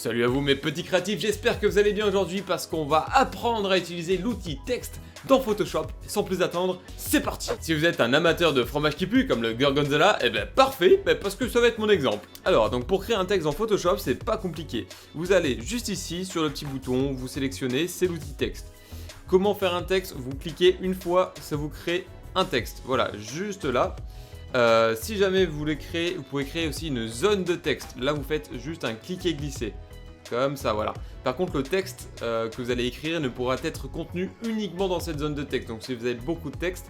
Salut à vous mes petits créatifs, j'espère que vous allez bien aujourd'hui parce qu'on va apprendre à utiliser l'outil texte dans Photoshop. Sans plus attendre, c'est parti. Si vous êtes un amateur de fromage qui pue comme le Gorgonzola, eh ben parfait, parce que ça va être mon exemple. Alors donc pour créer un texte dans Photoshop, c'est pas compliqué. Vous allez juste ici sur le petit bouton, vous sélectionnez, c'est l'outil texte. Comment faire un texte? Vous cliquez une fois, ça vous crée un texte. Voilà, juste là. Si jamais vous voulez créer, vous pouvez créer aussi une zone de texte. Là, vous faites juste un cliquer-glisser. Comme ça, voilà. Par contre, le texte que vous allez écrire ne pourra être contenu uniquement dans cette zone de texte. Donc, si vous avez beaucoup de texte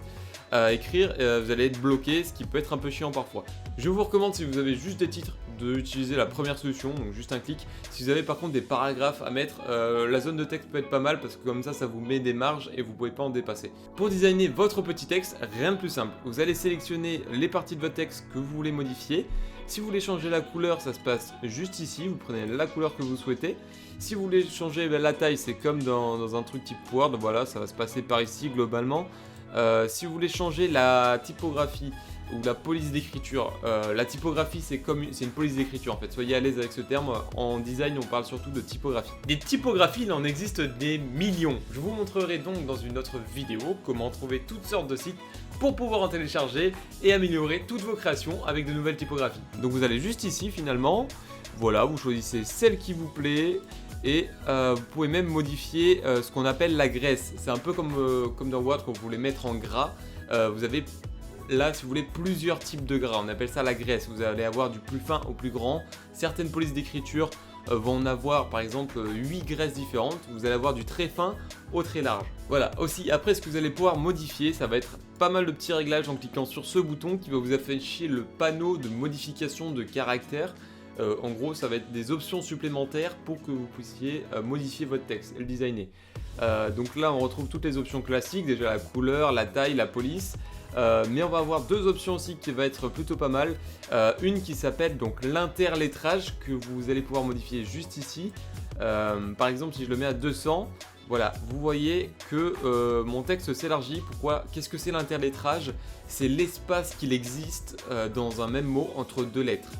à écrire, vous allez être bloqué, ce qui peut être un peu chiant parfois. Je vous recommande, si vous avez juste des titres, d'utiliser la première solution, donc juste un clic. Si vous avez par contre des paragraphes à mettre, la zone de texte peut être pas mal parce que comme ça vous met des marges et vous pouvez pas en dépasser. Pour designer votre petit texte, rien de plus simple. Vous allez sélectionner les parties de votre texte que vous voulez modifier. Si vous voulez changer la couleur, ça se passe juste ici, vous prenez la couleur que vous souhaitez. Si vous voulez changer la taille, c'est comme dans un truc type Word, voilà, ça va se passer par ici globalement. Si vous voulez changer la typographie ou la police d'écriture, la typographie c'est une police d'écriture en fait, soyez à l'aise avec ce terme, en design on parle surtout de typographie. Des typographies il en existe des millions, je vous montrerai donc dans une autre vidéo comment trouver toutes sortes de sites pour pouvoir en télécharger et améliorer toutes vos créations avec de nouvelles typographies. Donc vous allez juste ici finalement, voilà, vous choisissez celle qui vous plaît. Et vous pouvez même modifier ce qu'on appelle la graisse. C'est un peu comme dans Word quand vous voulez mettre en gras. Vous avez là, si vous voulez, plusieurs types de gras. On appelle ça la graisse. Vous allez avoir du plus fin au plus grand. Certaines polices d'écriture vont en avoir par exemple 8 graisses différentes. Vous allez avoir du très fin au très large. Voilà, aussi après ce que vous allez pouvoir modifier, ça va être pas mal de petits réglages en cliquant sur ce bouton qui va vous afficher le panneau de modification de caractères. En gros, ça va être des options supplémentaires pour que vous puissiez modifier votre texte et le designer. Donc là, on retrouve toutes les options classiques, déjà la couleur, la taille, la police. Mais on va avoir deux options aussi qui va être plutôt pas mal. Une qui s'appelle donc l'interlettrage que vous allez pouvoir modifier juste ici. Par exemple, si je le mets à 200, voilà, vous voyez que mon texte s'élargit. Pourquoi? Qu'est-ce que c'est l'interlettrage? C'est l'espace qu'il existe dans un même mot entre deux lettres.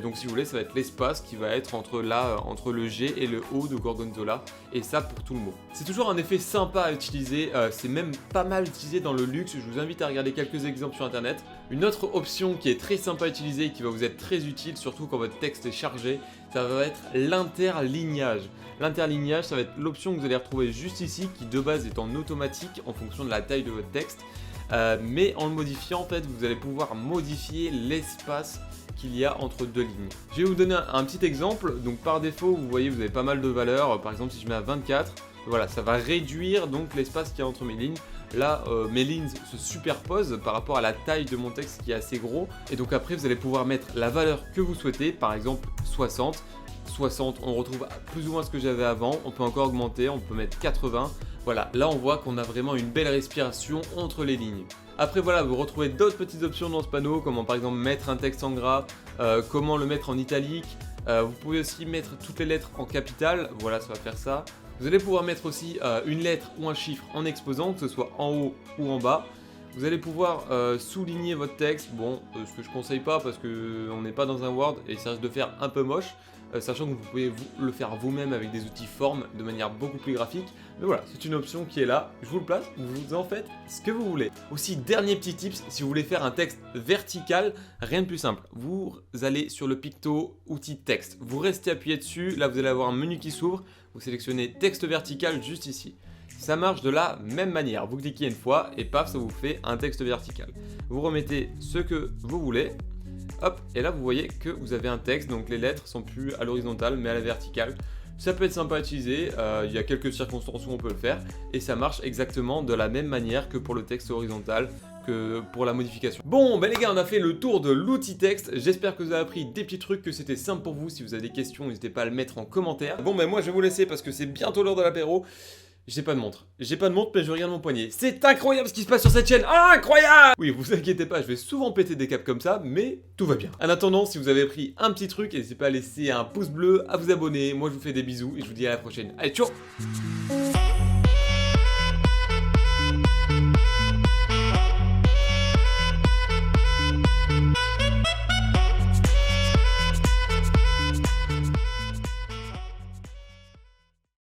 Donc si vous voulez, ça va être l'espace qui va être entre le G et le O de Gorgonzola, et ça pour tout le mot. C'est toujours un effet sympa à utiliser, c'est même pas mal utilisé dans le luxe, je vous invite à regarder quelques exemples sur internet. Une autre option qui est très sympa à utiliser et qui va vous être très utile, surtout quand votre texte est chargé, ça va être l'interlignage. L'interlignage, ça va être l'option que vous allez retrouver juste ici, qui de base est en automatique en fonction de la taille de votre texte. Mais en le modifiant, en fait, vous allez pouvoir modifier l'espace qu'il y a entre deux lignes. Je vais vous donner un petit exemple. Donc par défaut, vous voyez, vous avez pas mal de valeurs. Par exemple, si je mets à 24, voilà, ça va réduire donc l'espace qu'il y a entre mes lignes. Là, mes lignes se superposent par rapport à la taille de mon texte qui est assez gros. Et donc après, vous allez pouvoir mettre la valeur que vous souhaitez. Par exemple, 60. 60, on retrouve plus ou moins ce que j'avais avant. On peut encore augmenter, on peut mettre 80. Voilà, là on voit qu'on a vraiment une belle respiration entre les lignes. Après voilà, vous retrouvez d'autres petites options dans ce panneau, comme par exemple mettre un texte en gras, comment le mettre en italique. Vous pouvez aussi mettre toutes les lettres en capitale, voilà, ça va faire ça. Vous allez pouvoir mettre aussi une lettre ou un chiffre en exposant, que ce soit en haut ou en bas. Vous allez pouvoir souligner votre texte, bon, ce que je conseille pas parce qu'on n'est pas dans un Word et ça risque de faire un peu moche. Sachant que vous pouvez le faire vous-même avec des outils formes de manière beaucoup plus graphique. Mais voilà, c'est une option qui est là, je vous le place, vous en faites ce que vous voulez. Aussi, dernier petit tips, si vous voulez faire un texte vertical, rien de plus simple. Vous allez sur le picto, outil texte, vous restez appuyé dessus, là vous allez avoir un menu qui s'ouvre, vous sélectionnez texte vertical juste ici. Ça marche de la même manière, vous cliquez une fois et paf, ça vous fait un texte vertical. Vous remettez ce que vous voulez. Hop, et là vous voyez que vous avez un texte, donc les lettres sont plus à l'horizontale mais à la verticale. Ça peut être sympa à utiliser, il y a quelques circonstances où on peut le faire, et ça marche exactement de la même manière que pour le texte horizontal, que pour la modification. Bon, ben les gars, on a fait le tour de l'outil texte, j'espère que vous avez appris des petits trucs, que c'était simple pour vous. Si vous avez des questions, n'hésitez pas à le mettre en commentaire. Bon, ben moi je vais vous laisser parce que c'est bientôt l'heure de l'apéro. J'ai pas de montre, mais je regarde mon poignet. C'est incroyable ce qui se passe sur cette chaîne, incroyable! Oui, vous inquiétez pas, je vais souvent péter des câbles comme ça, mais tout va bien. En attendant, si vous avez pris un petit truc, n'hésitez pas à laisser un pouce bleu, à vous abonner. Moi, je vous fais des bisous et je vous dis à la prochaine. Allez, ciao!